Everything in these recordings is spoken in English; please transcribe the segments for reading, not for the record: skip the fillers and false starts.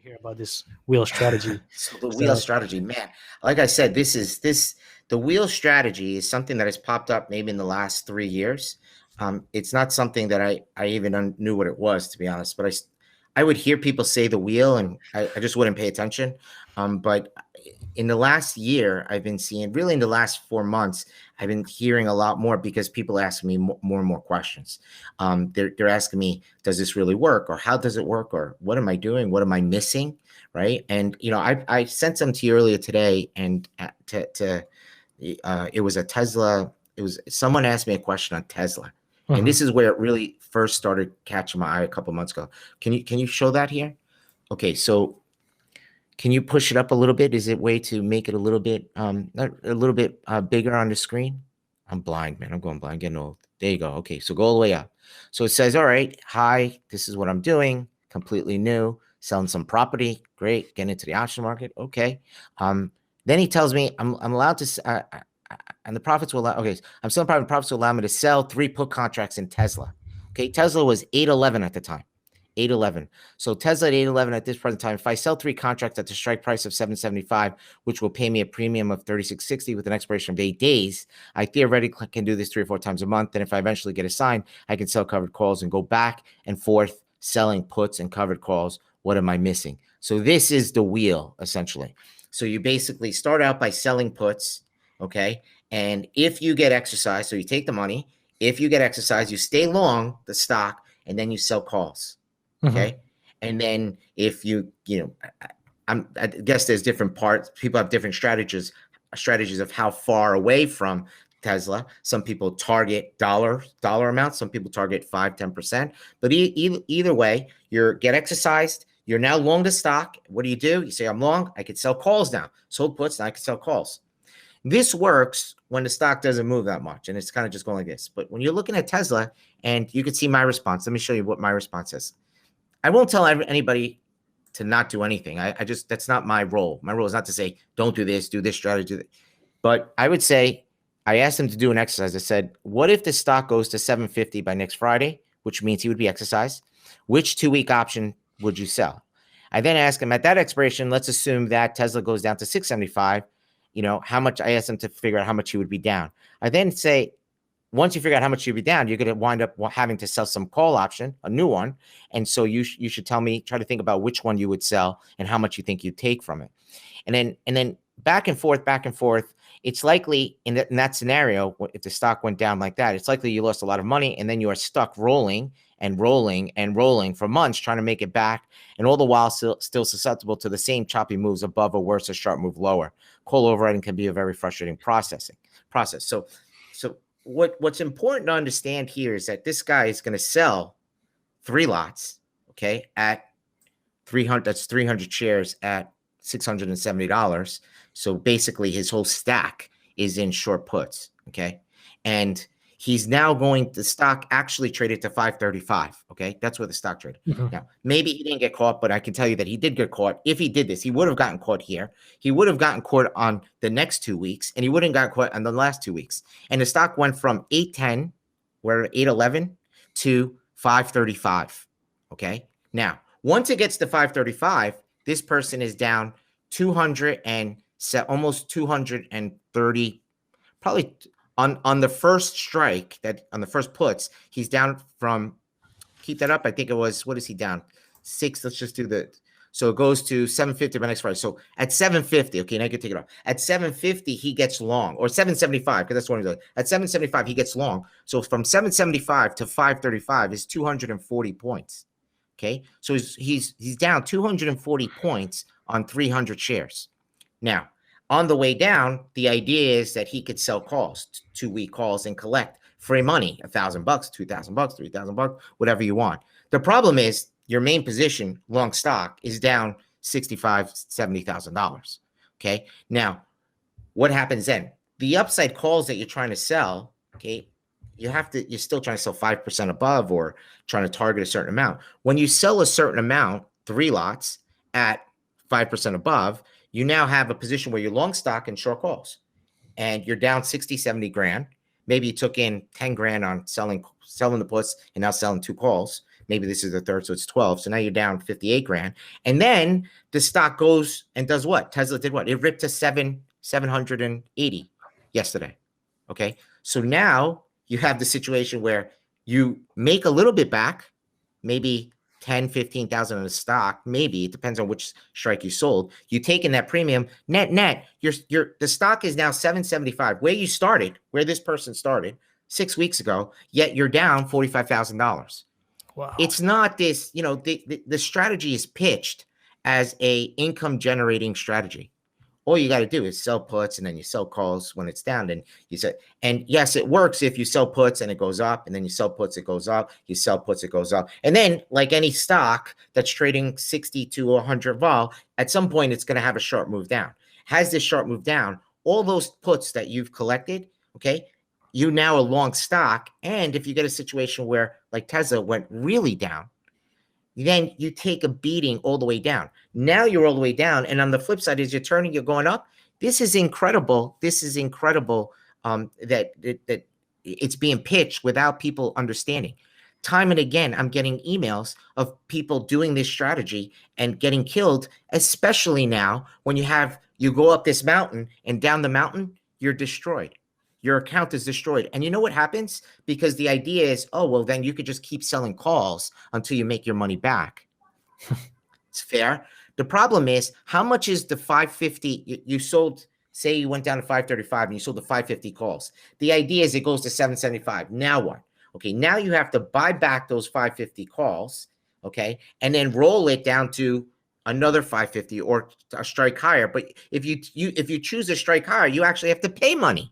hear about this wheel strategy. So the wheel So, strategy, man, like I said, the wheel strategy is something that has popped up maybe in the last 3 years. It's not something that I even knew what it was, to be honest, but I would hear people say the wheel and I just wouldn't pay attention. But in the last year, I've been seeing, really in the last 4 months, I've been hearing a lot more because people ask me more and more questions. They're asking me, does this really work? Or how does it work? Or what am I doing? What am I missing? Right. And, I sent some to you earlier today, and it was a Tesla. It was someone asked me a question on Tesla. And mhm. this is where it really first started catching my eye a couple months ago. Can you show that here? Okay, so can you push it up a little bit? Is it way to make it a little bit bigger on the screen? I'm blind, man. I'm going blind, getting old. There you go. Okay, so go all the way up. So it says, all right, hi, this is what I'm doing, completely new, selling some property. Great, getting into the option market. Okay. Then he tells me I'm allowed to and the profits will allow, okay, I'm selling private, profits will allow me to sell 3 put contracts in Tesla. Okay, Tesla was 811 at the time. 811. So Tesla at 811 at this present time, if I sell 3 contracts at the strike price of 775, which will pay me a premium of 36.60 with an expiration of 8 days, I theoretically can do this 3 or 4 times a month. And if I eventually get assigned, I can sell covered calls and go back and forth selling puts and covered calls. What am I missing? So this is the wheel, essentially. So you basically start out by selling puts, okay? And if you get exercise, so you take the money, if you get exercise, you stay long the stock, and then you sell calls. Mhm. Okay. And then if I guess there's different parts. People have different strategies of how far away from Tesla. Some people target dollar amounts. Some people target 5-10%. But either way, you get exercised. You're now long the stock. What do? You say, I'm long. I could sell calls now. Sold puts. Now I can sell calls. This works when the stock doesn't move that much, and it's kind of just going like this. But when you're looking at Tesla, and you can see my response, let me show you what my response is. I won't tell anybody to not do anything. I just, that's not my role. My role is not to say, don't do this strategy, do that. But I would say, I asked him to do an exercise. I said, what if the stock goes to 750 by next Friday, which means he would be exercised? Which 2-week option would you sell? I then asked him at that expiration, let's assume that Tesla goes down to 675. How much? I asked him to figure out how much he would be down. I then say, once you figure out how much you'll be down, you're going to wind up having to sell some call option, a new one. And so you should try to think about which one you would sell and how much you think you'd take from it. And then back and forth. It's likely in that scenario, if the stock went down like that, it's likely you lost a lot of money, and then you are stuck rolling and rolling and rolling for months trying to make it back, and all the while still susceptible to the same choppy moves above, or worse, a sharp move lower. Call overriding can be a very frustrating process. So what's important to understand here is that this guy is going to sell 3 lots, okay, at 300. That's 300 shares at $670. So basically, his whole stack is in short puts, okay, and he's now the stock actually traded to 535. Okay, that's where the stock traded. Mhm. Now, maybe he didn't get caught, but I can tell you that he did get caught. If he did this, he would have gotten caught here. He would have gotten caught on the next 2 weeks, and he wouldn't got caught on the last 2 weeks. And the stock went from 810, where 811, to 535. Okay, now once it gets to 535, this person is down 200 and almost 230, probably on the first strike, that on the first puts, he's down from, keep that up. I think it was, what is he down? 6. Let's just do so it goes to 750 by next Friday. So at 750, okay, now I can take it off. At 750, he gets long, or 775, because that's what he does. At 775, he gets long. So from 775 to 535 is 240 points. Okay, so he's down 240 points on 300 shares. Now, on the way down, the idea is that he could sell calls, 2-week calls, and collect free money, $1,000, $2,000, $3,000, whatever you want. The problem is your main position, long stock, is down $65,000, $70,000. Okay, now what happens then? The upside calls that you're trying to sell, okay, you're still trying to sell 5% above, or trying to target a certain amount. When you sell a certain amount, 3 lots at 5% above, you now have a position where you're long stock and short calls, and you're down 60, 70 grand. Maybe you took in 10 grand on selling the puts and now selling 2 calls. Maybe this is the third, so it's 12. So now you're down 58 grand. And then the stock goes and does what? Tesla did what? It ripped to 780 yesterday. Okay. So now you have the situation where you make a little bit back, maybe 10, 15,000 in a stock, maybe it depends on which strike you sold. You take in that premium, net, the stock is now 775, where you started, where this person started 6 weeks ago, yet you're down $45,000. Wow. It's not this, the strategy is pitched as a income generating strategy. All you got to do is sell puts, and then you sell calls when it's down. And you say, and yes, it works if you sell puts and it goes up, and then you sell puts, it goes up. You sell puts, it goes up. And then, like any stock that's trading 60 to 100 vol, at some point it's going to have a sharp move down. Has this sharp move down, all those puts that you've collected, okay, you now are long stock. And if you get a situation where, like Tesla went really down, then you take a beating all the way down. Now you're all the way down. And on the flip side, as you're turning, you're going up. This is incredible. This is incredible that it's being pitched without people understanding. Time and again, I'm getting emails of people doing this strategy and getting killed, especially now when you go up this mountain, and down the mountain, you're destroyed. Your account is destroyed. And you know what happens? Because the idea is, oh, well, then you could just keep selling calls until you make your money back. It's fair. The problem is, how much is the 550 you sold? Say you went down to 535 and you sold the 550 calls. The idea is it goes to 775. Now what? Okay, now you have to buy back those 550 calls, okay, and then roll it down to another 550 or a strike higher. But if you choose a strike higher, you actually have to pay money.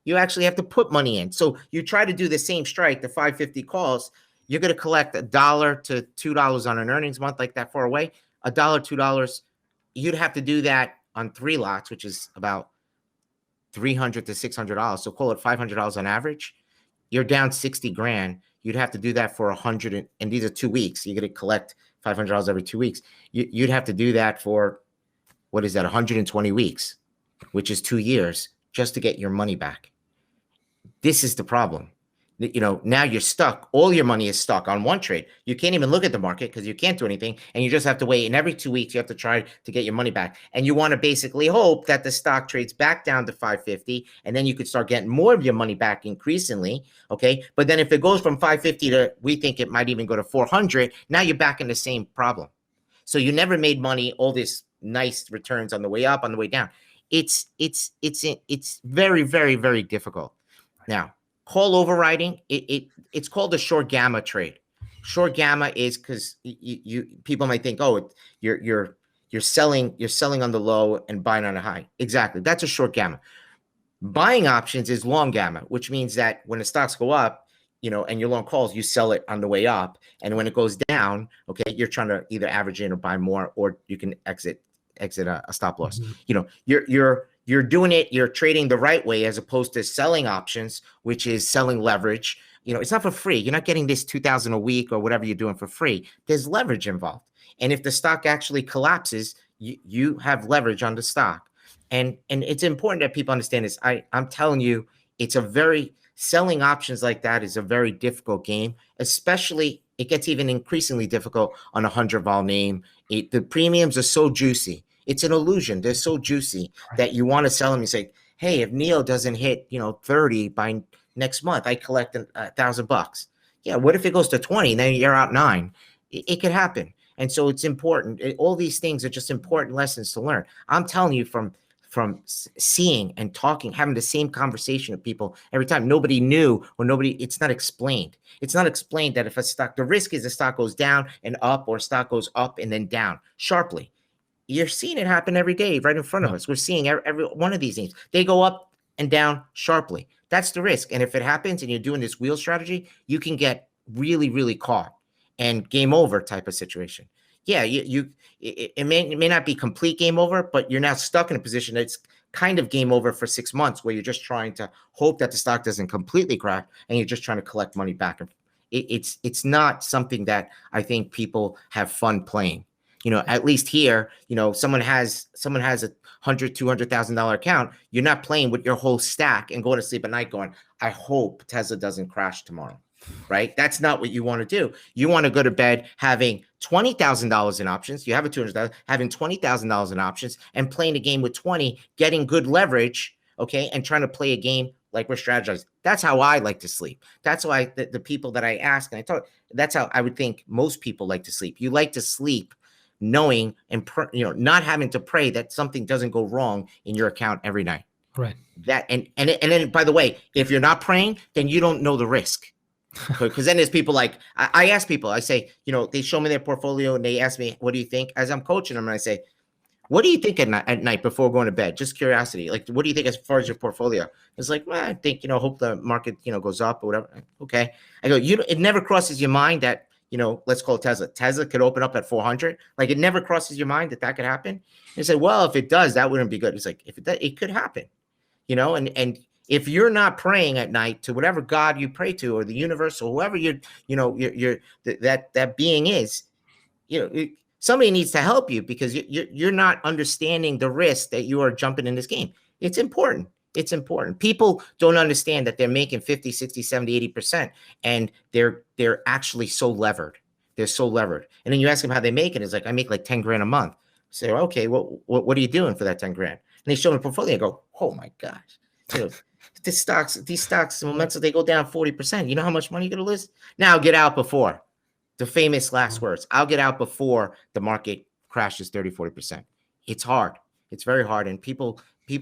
You actually have to put money in. So you try to do the same strike, the 550 calls, you're going to collect $1 to $2 on an earnings month like that far away. $1, $2. You'd have to do that on 3 lots, which is about $300 to $600. So call it $500 on average. You're down 60 grand. You'd have to do that for 100, and these are 2 weeks. You're going to collect $500 every 2 weeks. You'd have to do that for, what is that, 120 weeks, which is 2 years, just to get your money back. This is the problem. Now you're stuck. All your money is stuck on one trade. You can't even look at the market because you can't do anything. And you just have to wait. And every 2 weeks, you have to try to get your money back. And you want to basically hope that the stock trades back down to 550. And then you could start getting more of your money back increasingly. Okay. But then if it goes from 550 to, we think it might even go to 400, now you're back in the same problem. So you never made money, all this nice returns on the way up, on the way down. It's very, very, very difficult. Now, call overriding, it's called a short gamma trade. Short gamma is because people might think, oh, you're selling on the low and buying on a high. Exactly, that's a short gamma. Buying options is long gamma, which means that when the stocks go up, and your long calls, you sell it on the way up, and when it goes down, okay, you're trying to either average in or buy more, or you can exit a stop loss. Mm-hmm. You're doing it, you're trading the right way, as opposed to selling options, which is selling leverage. It's not for free. You're not getting this 2,000 a week or whatever you're doing for free. There's leverage involved. And if the stock actually collapses, you have leverage on the stock. And it's important that people understand this. I'm telling you, selling options like that is a very difficult game, especially it gets even increasingly difficult on a 100 vol name. The premiums are so juicy. It's an illusion. They're so juicy that you want to sell them. You say, hey, if NEO doesn't hit, 30 by next month, I collect $1,000. Yeah. What if it goes to 20 and then you're out 9? It could happen. And so it's important. All these things are just important lessons to learn. I'm telling you from seeing and talking, having the same conversation with people every time. Nobody knew, or it's not explained. It's not explained that if the risk is the stock goes down and up, or stock goes up and then down sharply. You're seeing it happen every day right in front of us. We're seeing every one of these names. They go up and down sharply. That's the risk. And if it happens and you're doing this wheel strategy, you can get really, really caught and game over type of situation. Yeah, it may not be complete game over, but you're now stuck in a position that's kind of game over for 6 months, where you're just trying to hope that the stock doesn't completely crack, and you're just trying to collect money back. It's not something that I think people have fun playing. At least here, someone has a $100,000, $200,000 account. You're not playing with your whole stack and going to sleep at night going, I hope Tesla doesn't crash tomorrow. right? That's not what you want to do. You want to go to bed having $20,000 in options. You have a 200,000, having $20,000 in options and playing a game with 20, getting good leverage, okay, and trying to play a game like we're strategizing. That's how I like to sleep. That's why the people that I ask and I talk, that's how I would think most people like to sleep. You like to sleep knowing and not having to pray that something doesn't go wrong in your account every night. Right. That and then, by the way, if you're not praying, then you don't know the risk. Because then there's people like I ask people, I say, they show me their portfolio and they ask me, what do you think? As I'm coaching them, and I say, what do you think at night before going to bed? Just curiosity. Like, what do you think as far as your portfolio? It's like, well, I think, hope the market, goes up or whatever. Okay. I go, it never crosses your mind that, let's call it Tesla. Tesla could open up at 400. Like, it never crosses your mind that could happen. And you say, well, if it does, that wouldn't be good. It's like, if it does, it could happen, and if you're not praying at night to whatever God you pray to, or the universe, or whoever that being is, somebody needs to help you, because you're not understanding the risk that you are jumping in this game. It's important. It's important. People don't understand that they're making 50, 60, 70, 80%, and they're actually so levered. They're so levered. And then you ask them how they make it. It's like, I make like 10 grand a month. Say, okay, what are you doing for that 10 grand? And they show me a portfolio and go, oh my gosh, these stocks, momentum, they go down 40%. You know how much money you're going to lose? Now get out before the famous last words. I'll get out before the market crashes 30, 40%. It's hard. It's very hard. And people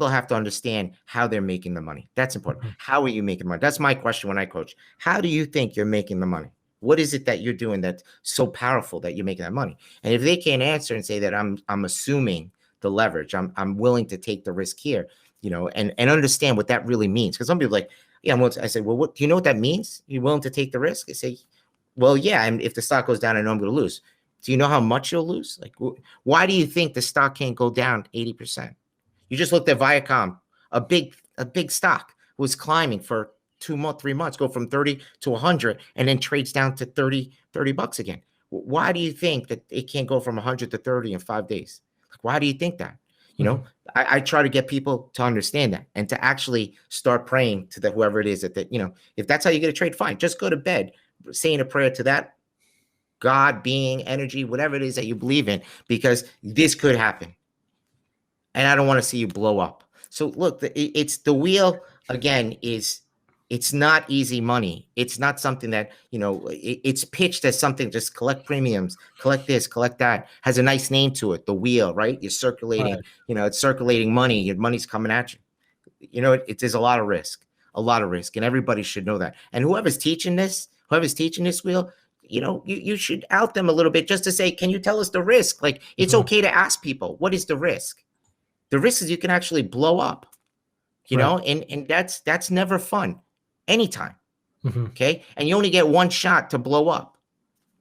have to understand how they're making the money. That's important. How are you making money? That's my question when I coach. How do you think you're making the money? What is it that you're doing that's so powerful that you're making that money? And if they can't answer and say that I'm assuming the leverage, I'm willing to take the risk here, and understand what that really means. Because some people are like, yeah, I say, well, what do you know what that means? You're willing to take the risk? I say, well, yeah. And if the stock goes down, I know I'm going to lose. Do you know how much you'll lose? Like, why do you think the stock can't go down 80%? You just looked at Viacom, a big stock was climbing for 2 months, 3 months, go from 30 to 100, and then trades down to $30 again. Why do you think that it can't go from 100 to 30 in 5 days? Why do you think that? I try to get people to understand that and to actually start praying to whoever it is that if that's how you get a trade, fine. Just go to bed saying a prayer to that God, being, energy, whatever it is that you believe in, because this could happen. And I don't want to see you blow up. So look, it's the wheel again it's not easy money. It's not something that, it's pitched as something, just collect premiums, collect this, collect that, has a nice name to it. The wheel, right? You're circulating, right. It's circulating money. Your money's coming at you. There's a lot of risk, and everybody should know that. And whoever's teaching this wheel, you should out them a little bit just to say, can you tell us the risk? Like, it's okay to ask people, what is the risk? The risk is you can actually blow up, and that's never fun anytime. Okay. And you only get one shot to blow up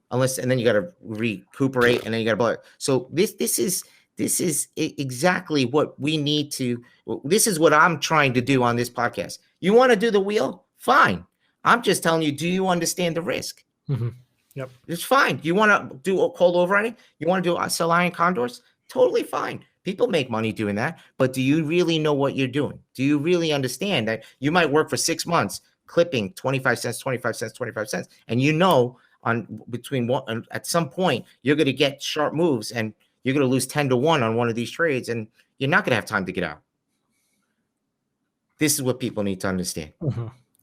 and then you got to recuperate and then you got to blow it. So this is exactly what we need to, this is what I'm trying to do on this podcast. You want to do the wheel? Fine. I'm just telling you, do you understand the risk? Yep. It's fine. You want to do a cold overriding? You want to do sell iron condors? Totally fine. People make money doing that, but do you really know what you're doing? Do you really understand that you might work for 6 months clipping 25 cents, 25 cents, 25 cents, and at some point you're going to get sharp moves and you're going to lose 10 to 1 on one of these trades and you're not going to have time to get out. This is what people need to understand.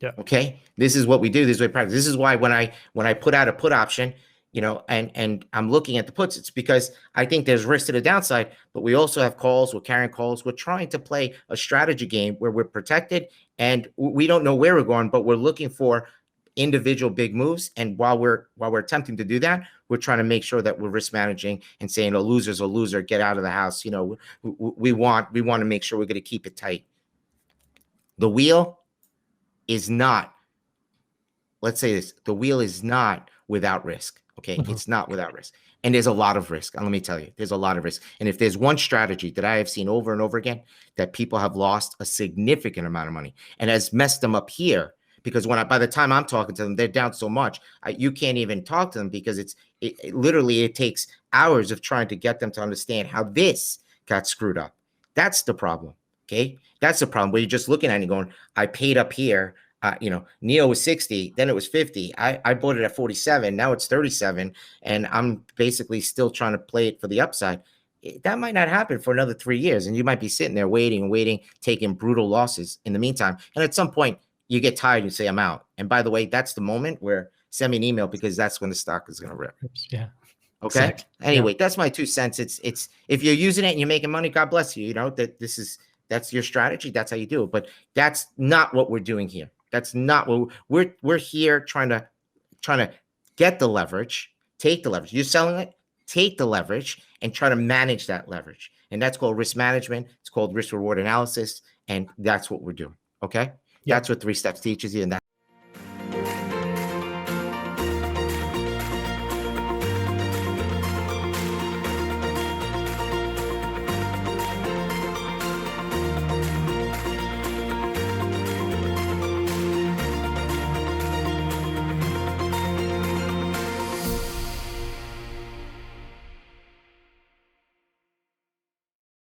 Yeah. Okay. This is what we do. This is what we practice. This is why when I put out a put option, and I'm looking at the puts, it's because I think there's risk to the downside, but we also have calls. We're carrying calls. We're trying to play a strategy game where we're protected and we don't know where we're going, but we're looking for individual big moves. And while we're attempting to do that, we're trying to make sure that we're risk managing and saying a loser's a loser, get out of the house. We want to make sure we're going to keep it tight. The wheel is not, let's say this, the wheel is not without risk. Okay. It's not without risk. And there's a lot of risk. And let me tell you, there's a lot of risk. And if there's one strategy that I have seen over and over again, that people have lost a significant amount of money and has messed them up here, because by the time I'm talking to them, they're down so much, you can't even talk to them because it literally takes hours of trying to get them to understand how this got screwed up. That's the problem. Okay. That's the problem where you're just looking at it and going, I paid up here. Neo was 60, then it was 50. I bought it at 47. Now it's 37. And I'm basically still trying to play it for the upside. That might not happen for another 3 years. And you might be sitting there waiting and waiting, taking brutal losses in the meantime. And at some point, you get tired and you say, I'm out. And by the way, that's the moment where send me an email, because that's when the stock is going to rip. Yeah. Okay. Exactly. Anyway, that's my 2 cents. It's if you're using it and you're making money, God bless you. You know that that's your strategy. That's how you do it. But that's not what we're doing here. That's not what we're here trying to get the leverage, take the leverage. You're selling it, take the leverage, and try to manage that leverage. And that's called risk management. It's called risk reward analysis, and that's what we're doing. Okay. Yep. That's what 3 steps teaches you, and that.